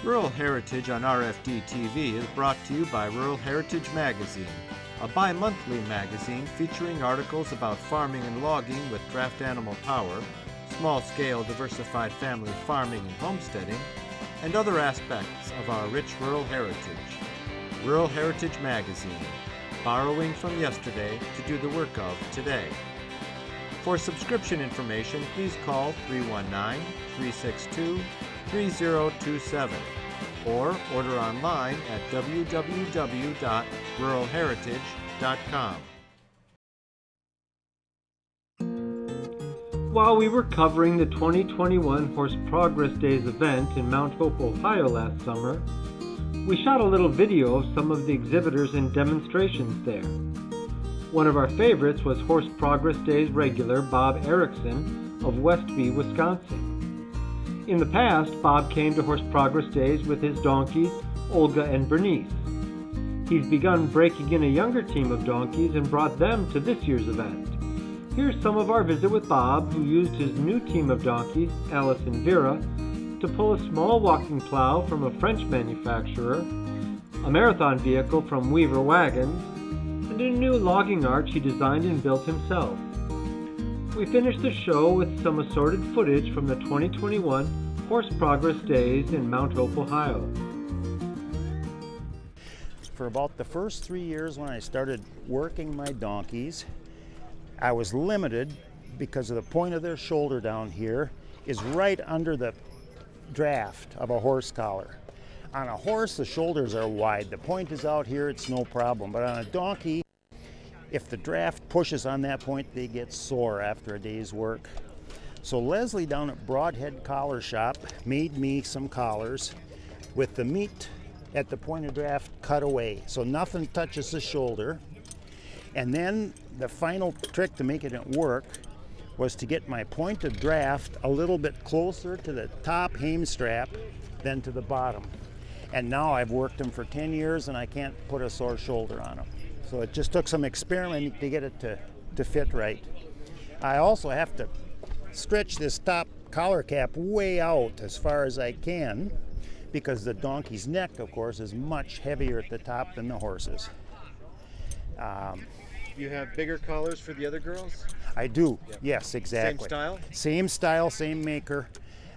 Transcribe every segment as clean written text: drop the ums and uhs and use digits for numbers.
Rural Heritage on RFD TV is brought to you by Rural Heritage Magazine, a bi-monthly magazine featuring articles about farming and logging with draft animal power, small-scale diversified family farming and homesteading, and other aspects of our rich rural heritage. Rural Heritage Magazine, borrowing from yesterday to do the work of today. For subscription information, please call 319-362-3027 or order online at www.ruralheritage.com. While we were covering the 2021 Horse Progress Days event in Mount Hope, Ohio last summer, we shot a little video of some of the exhibitors and demonstrations there. One of our favorites was Horse Progress Days regular Bob Erickson of Westby, Wisconsin. In the past, Bob came to Horse Progress Days with his donkeys, Olga and Bernice. He's begun breaking in a younger team of donkeys and brought them to this year's event. Here's some of our visit with Bob, who used his new team of donkeys, Alice and Vera, to pull a small walking plow from a French manufacturer, a marathon vehicle from Weaver Wagons, and a new logging arch he designed and built himself. We finished the show with some assorted footage from the 2021 Horse Progress Days in Mount Hope, Ohio. For about the first 3 years when I started working my donkeys, I was limited because of the point of their shoulder down here is right under the draft of a horse collar. On a horse, the shoulders are wide. The point is out here, it's no problem. But on a donkey, if the draft pushes on that point, they get sore after a day's work. So Leslie down at Broadhead Collar Shop made me some collars with the meat at the point of draft cut away, so nothing touches the shoulder. And then the final trick to making it work was to get my point of draft a little bit closer to the top hame strap than to the bottom. And now I've worked them for 10 years and I can't put a sore shoulder on them. So it just took some experimenting to get it to fit right. I also have to stretch this top collar cap way out as far as I can because the donkey's neck, of course, is much heavier at the top than the horse's. You have bigger collars for the other girls? I do, Yeah. yes, exactly. Same style? Same style, same maker.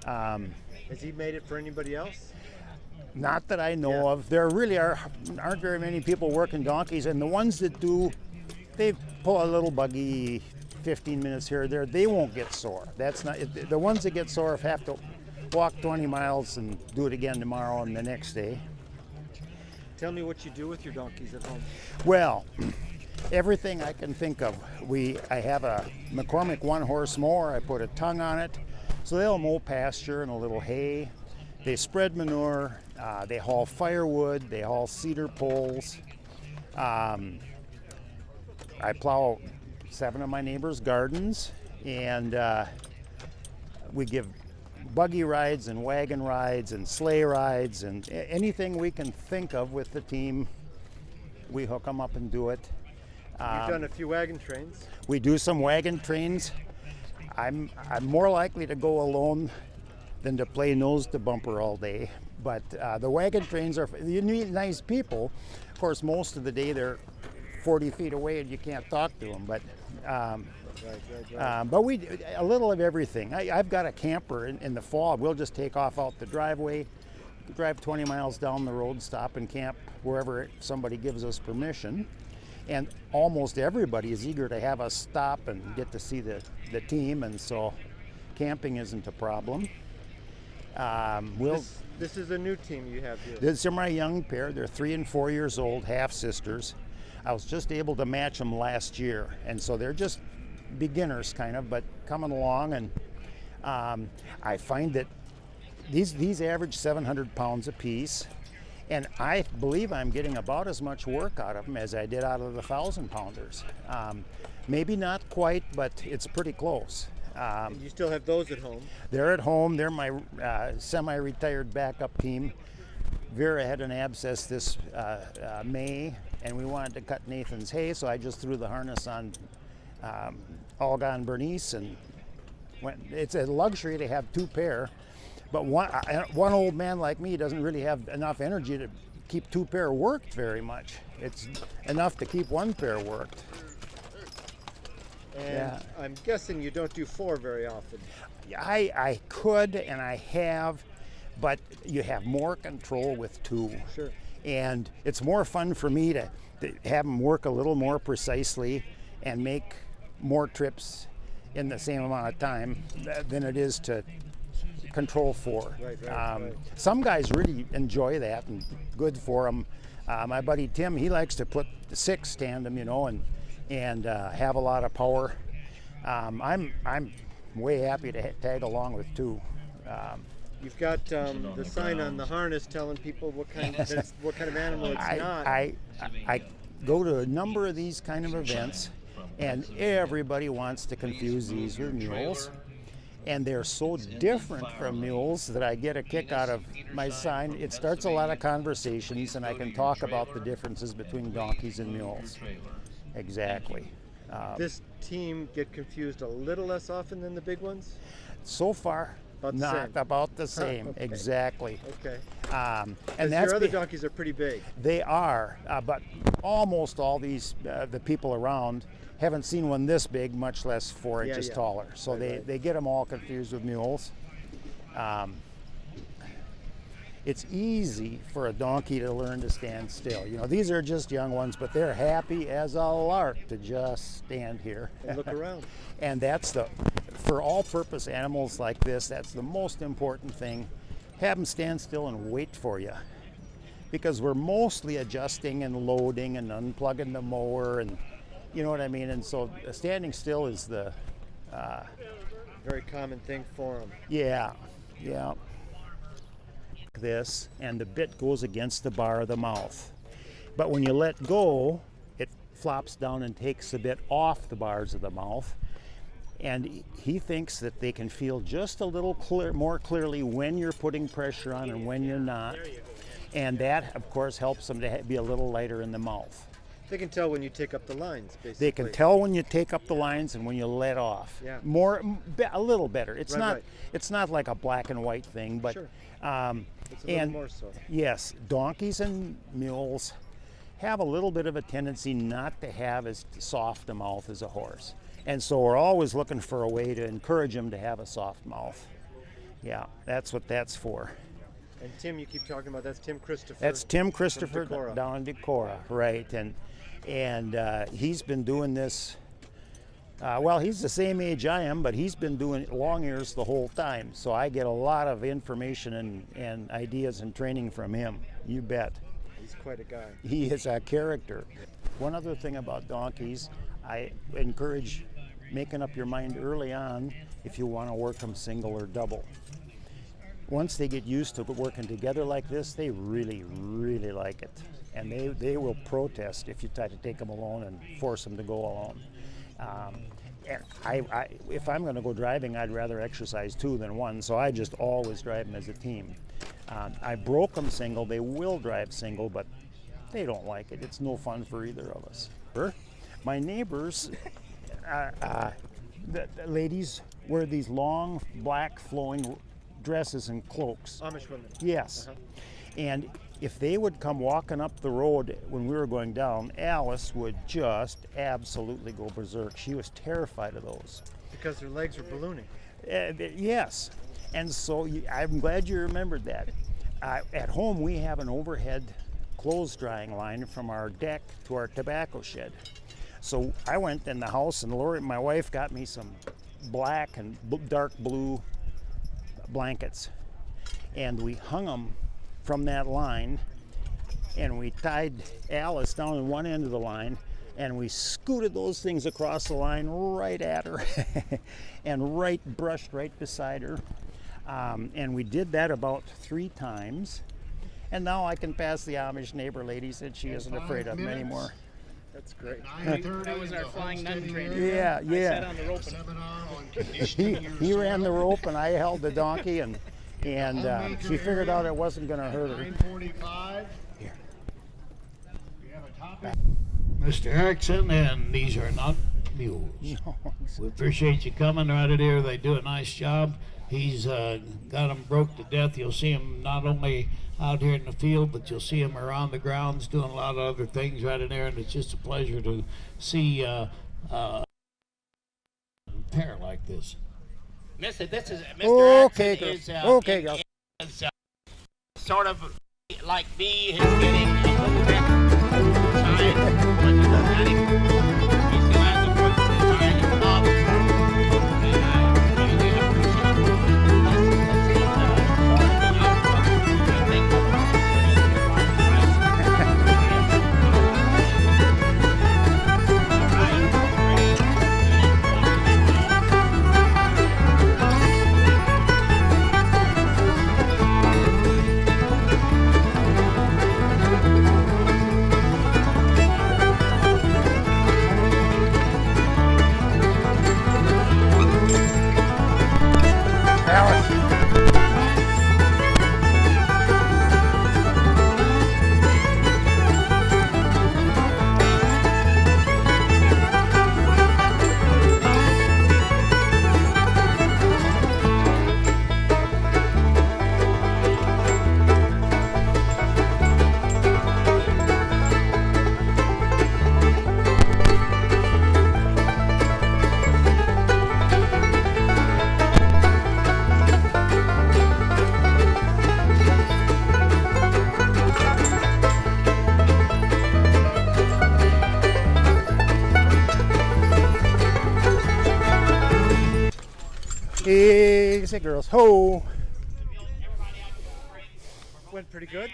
Has he made it for anybody else? Not that I know Yeah. of. There really aren't very many people working donkeys, and the ones that do, they pull a little buggy 15 minutes here or there, they won't get sore. That's not the ones that get sore have to walk 20 miles and do it again tomorrow and the next day. Tell me what you do with your donkeys at home. Well, everything I can think of. I have a McCormick one-horse mower. I put a tongue on it, so they'll mow pasture and a little hay. They spread manure. They haul firewood. They haul cedar poles. I plow 7 of my neighbors' gardens, and we give buggy rides and wagon rides and sleigh rides and anything we can think of with the team. We hook them up and do it. You've done a few wagon trains. We do some wagon trains. I'm more likely to go alone than to play nose to bumper all day. But the wagon trains are, you meet nice people. Of course, most of the day they're 40 feet away and you can't talk to them. But but we a little of everything. I've got a camper in the fall. We'll just take off out the driveway, drive 20 miles down the road, stop and camp wherever somebody gives us permission. And almost everybody is eager to have us stop and get to see the team, and so camping isn't a problem. This is a new team you have here. These are my young pair. They're 3 and 4 years old, half sisters. I was just able to match them last year, and so they're just beginners kind of, but coming along. And I find that these average 700 pounds a piece. And I believe I'm getting about as much work out of them as I did out of the 1,000-pounders. Maybe not quite, but it's pretty close. And you still have those at home? They're at home. They're my semi-retired backup team. Vera had an abscess this May, and we wanted to cut Nathan's hay, so I just threw the harness on Olga and Bernice, and it's a luxury to have 2 pair. But one old man like me doesn't really have enough energy to keep 2 pair worked very much. It's enough to keep 1 pair worked. And Yeah. I'm guessing you don't do 4 very often. I could and I have, but you have more control with 2. Sure. And it's more fun for me to have them work a little more precisely and make more trips in the same amount of time than it is to control 4. Right. Some guys really enjoy that, and good for them. My buddy Tim, he likes to put the 6 tandem, you know, and have a lot of power. I'm way happy to tag along with 2. You've got the sign on the harness telling people what kind of animal it's not. I go to a number of these kind of events, and everybody wants to confuse these with mules. And they're so different from mules that I get a kick out of my sign. It starts a lot of conversations, and I can talk about the differences between donkeys and mules. Exactly. This team get confused a little less often than the big ones? So far, About the not same. about the same. Okay. Exactly. Okay. And And that's your other donkeys are pretty big. They are, but almost all these the people around haven't seen one this big, much less 4 Yeah, inches yeah. taller. So Right. they get them all confused with mules. It's easy for a donkey to learn to stand still. You know, these are just young ones, but they're happy as a lark to just stand here. And look around. And that's for all-purpose animals like this, that's the most important thing. Have them stand still and wait for you. Because we're mostly adjusting and loading and unplugging the mower, and you know what I mean? And so standing still is the, Very common thing for them. yeah. This, and the bit goes against the bar of the mouth. But when you let go, it flops down and takes the bit off the bars of the mouth. And he thinks that they can feel just a little more clearly when you're putting pressure on and when you're not. And that, of course, helps them to be a little lighter in the mouth. They can tell when you take up the lines, basically. They can tell when you take up the lines and when you let off. Yeah. A little better. It's Right, not. right. It's not like a black and white thing, but Sure. It's a little and more so. yes, donkeys and mules have a little bit of a tendency not to have as soft a mouth as a horse, and so we're always looking for a way to encourage them to have a soft mouth. Yeah, that's what that's for. And Tim, you keep talking about, that's Tim Christopher. That's Tim Christopher Decorah. down in Decorah, right? And he's been doing this. Well, he's the same age I am, but he's been doing long ears the whole time. So I get a lot of information and ideas and training from him. You bet. He's quite a guy. He is a character. One other thing about donkeys, I encourage making up your mind early on if you want to work them single or double. Once they get used to working together like this, they really, really like it. And they will protest if you try to take them alone and force them to go alone. And if I'm going to go driving, I'd rather exercise 2 than 1, so I just always drive them as a team. I broke them single. They will drive single, but they don't like it. It's no fun for either of us. My neighbors, the ladies wear these long, black, flowing dresses and cloaks. Amish women. Yes. And if they would come walking up the road when we were going down, Alice would just absolutely go berserk. She was terrified of those. Because their legs were ballooning. Yes. And so I'm glad you remembered that. At home, we have an overhead clothes drying line from our deck to our tobacco shed. So I went in the house, and Lori, my wife, got me some black and dark blue blankets. And we hung them from that line, and we tied Alice down on one end of the line, and we scooted those things across the line right at her and brushed right beside her. And we did that about 3 times. And now I can pass the Amish neighbor lady, said she isn't afraid of them anymore. That's great. That was our flying nun training. Yeah, I sat yeah. on the rope He ran the rope and I held the donkey, and she figured out it wasn't going to hurt her. 9:45. Here. We have a topic. Mr. Erickson, and these are not mules. No, We appreciate you coming right in here. They do a nice job. He's got them broke to death. You'll see him not only out here in the field, but you'll see him around the grounds doing a lot of other things right in there, and it's just a pleasure to see a pair like this. Mr. Okay, Erickson girls. Okay, girls. is sort of like me, is getting a little bit tired, but he doesn't have him. He still has a good design and love, and I really appreciate this. This is sort of the outlook, I think, of the Alice. Easy, girls. Ho! Went pretty good.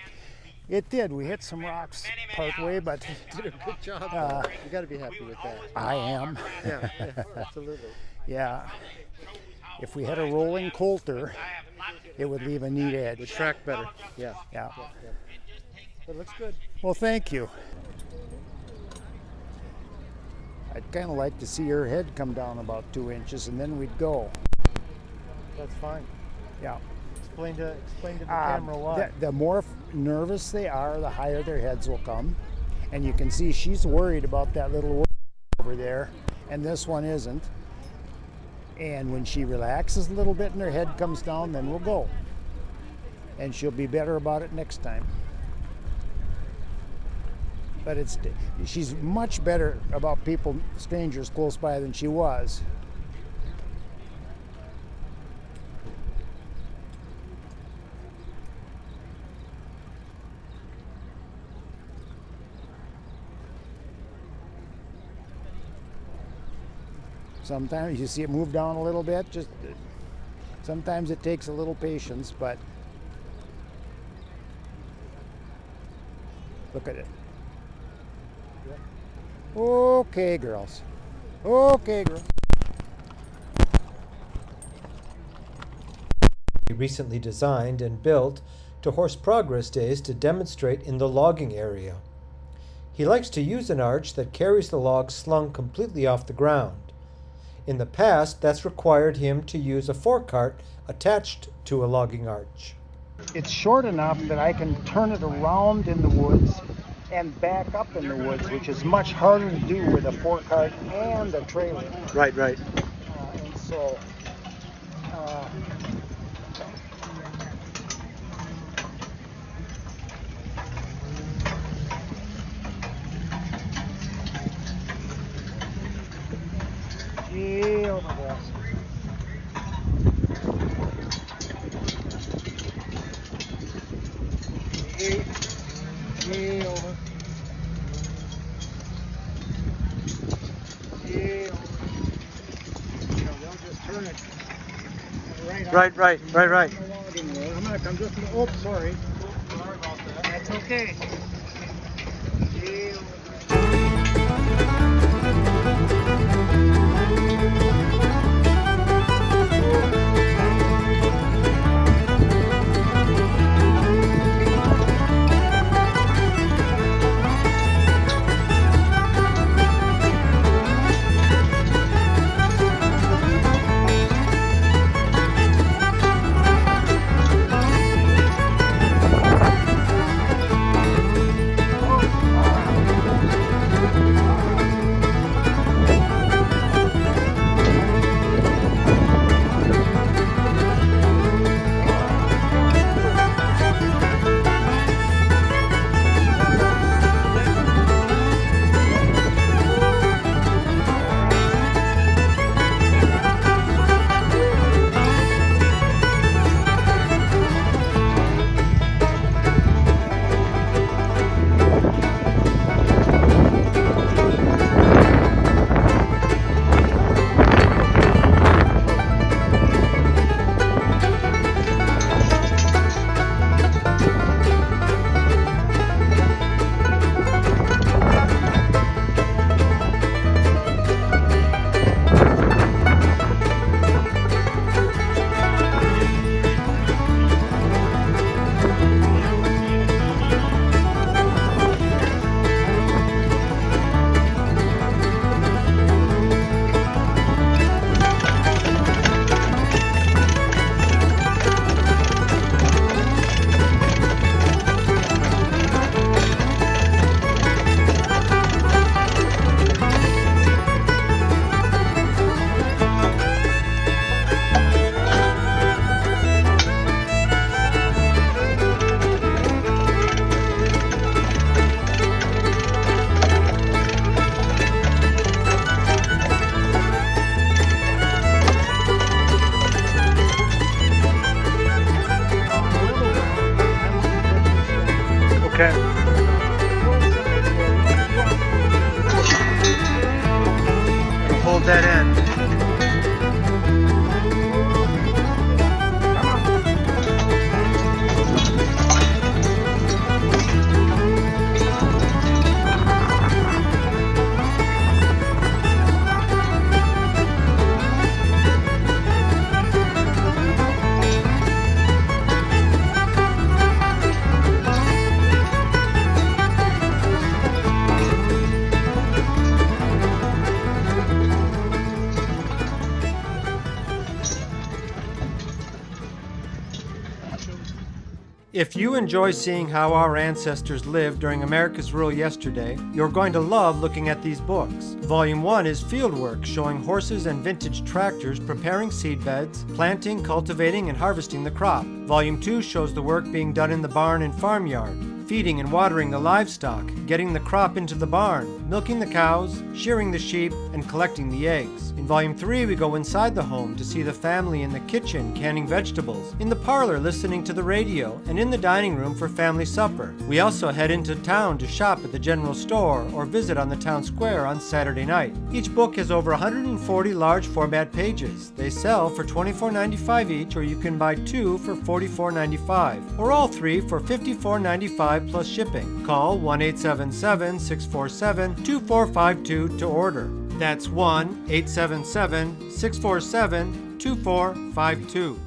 It did. We hit some rocks part way, but Did a good job. You got to be happy with that. I am. Yeah, absolutely. Yeah. If we had a rolling coulter, it would leave a neat edge. Would track better. Yeah. Yeah. It looks good. Well, thank you. I'd kind of like to see her head come down about 2 inches, and then we'd go. That's fine. Yeah. Explain to the camera why. The more nervous they are, the higher their heads will come. And you can see she's worried about that little over there, and this one isn't. And when she relaxes a little bit and her head comes down, then we'll go. And she'll be better about it next time. But she's much better about people, strangers close by than she was. Sometimes you see it move down a little bit, sometimes it takes a little patience, but look at it. Okay, girls. Okay, girls. Recently designed and built to Horse Progress Days to demonstrate in the logging area. He likes to use an arch that carries the logs slung completely off the ground. In the past, that's required him to use a forecart attached to a logging arch. It's short enough that I can turn it around in the woods and back up in the woods, which is much harder to do with a forecart and a trailer. Right. And so, yeah, oh my gosh. Yeah, over. Yeah. They'll just turn it Right. I'm gonna come just. Oh, sorry. Sorry about that. That's okay. Yeah. Okay. Hold that end. If you enjoy seeing how our ancestors lived during America's rule yesterday, you're going to love looking at these books. Volume 1 is Fieldwork, showing horses and vintage tractors preparing seedbeds, planting, cultivating, and harvesting the crop. Volume 2 shows the work being done in the barn and farmyard, feeding and watering the livestock, getting the crop into the barn, milking the cows, shearing the sheep, and collecting the eggs. In Volume 3, we go inside the home to see the family in the kitchen canning vegetables, in the parlor listening to the radio, and in the dining room for family supper. We also head into town to shop at the general store or visit on the town square on Saturday night. Each book has over 140 large format pages. They sell for $24.95 each, or you can buy 2 for $44.95, or all 3 for $54.95 plus shipping. Call 1-877-647-2452 to order. That's 1-877-647-2452.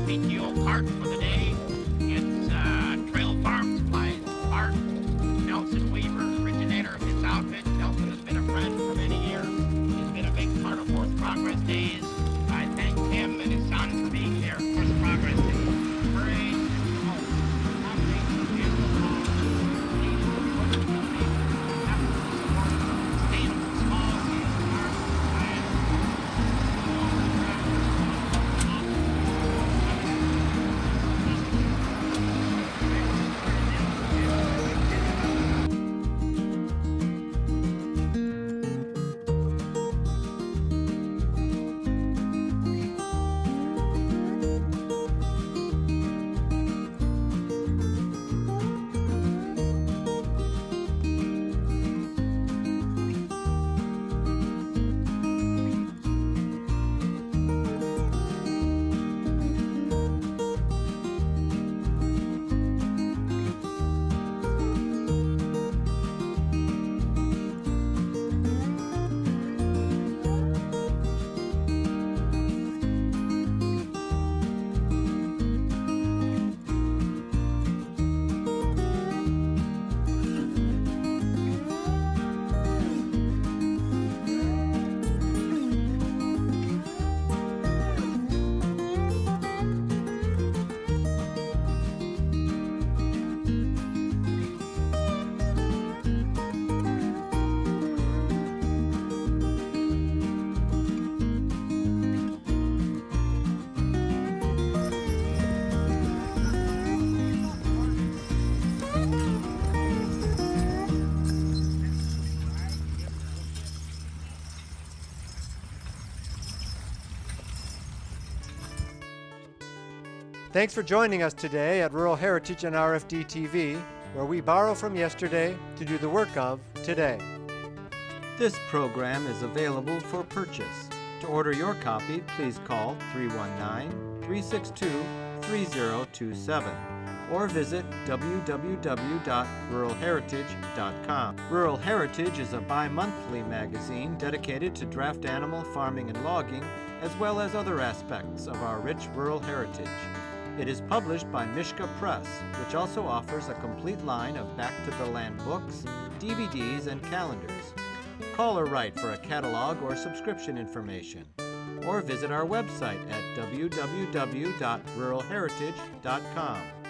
PTO cart for the day. It's Trail Farm Supplies cart. Nelson Weaver, originator of his outfit. Nelson has been a friend for many years. He's been a big part of Horse Progress Days. I thank him and his son for being there. Horse Progress Days. Parade. Thanks for joining us today at Rural Heritage and RFD TV, where we borrow from yesterday to do the work of today. This program is available for purchase. To order your copy, please call 319-362-3027 or visit www.ruralheritage.com. Rural Heritage is a bi-monthly magazine dedicated to draft animal farming and logging, as well as other aspects of our rich rural heritage. It is published by Mishka Press, which also offers a complete line of back-to-the-land books, DVDs, and calendars. Call or write for a catalog or subscription information, or visit our website at www.ruralheritage.com.